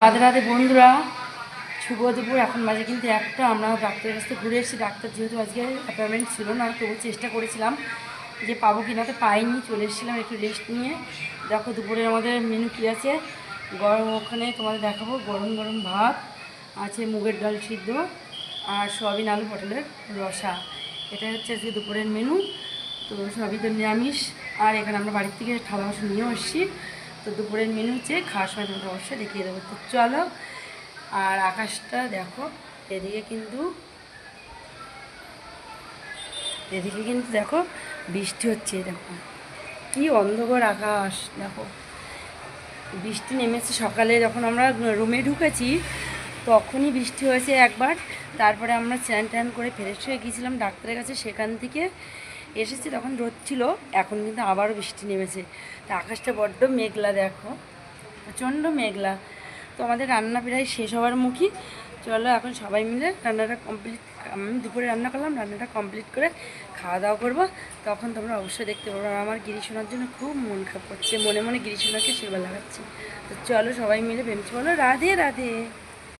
রাধে রাধে বন্ধুরা, শুভ দুপুর। এখন বাজে কিন্তু একটা। আমরা ডাক্তারের কাছ থেকে ঘুরে এসেছি। ডাক্তার যেহেতু আজকে অ্যাপয়েন্টমেন্ট ছিল না, তবু চেষ্টা করেছিলাম যে পাবো কি না, তো পাইনি। চলে এসেছিলাম একটু রেস্ট নিয়ে। দেখো দুপুরে আমাদের মেনু কী আছে। গরম ওখানে তোমাদের দেখাবো। গরম গরম ভাত আছে, মুগের ডাল সিদ্ধ আর সয়াবিন আলু পটলের রসা। এটা হচ্ছে আজকে দুপুরের মেনু। তো সবই তো নিরামিষ। আর এখানে আমরা বাড়ির থেকে থালা বাসন নিয়েও এসেছি। তো দুপুরের মেনু হচ্ছে, খাওয়ার সময় তোমাদের অবশ্যই দেখিয়ে দেবো। তো চলো। আর আকাশটা দেখো, এদিকে কিন্তু দেখো বৃষ্টি হচ্ছে। দেখো কি অন্ধকার আকাশ। দেখো বৃষ্টি নেমেছে সকালে, যখন আমরা রুমে ঢুকেছি তখনই বৃষ্টি হয়েছে একবার। তারপরে আমরা স্নান ট্যান করে ফ্রেশ হয়ে গিয়েছিলাম ডাক্তারের কাছে, সেখান থেকে এসেছি তখন রোদ ছিল। এখন কিন্তু আবারও বৃষ্টি নেমেছে। তো আকাশটা বড্ড মেঘলা, দেখো প্রচণ্ড মেঘলা। তো আমাদের রান্না প্রায় শেষ হওয়ার মুখী। চলো এখন সবাই মিলে রান্নাটা কমপ্লিট। আমি দুপুরে রান্না করলাম, রান্নাটা কমপ্লিট করে খাওয়া দাওয়া করবো। তখন তোমরা অবশ্যই দেখতে পারবো। আর আমার গিরিশোনার জন্য খুব মন খারাপ করছে, মনে মনে গিরিশোনাকে সেবা লাগাচ্ছি। তো চলো সবাই মিলে বেঞ্চি বলো রাধে রাধে।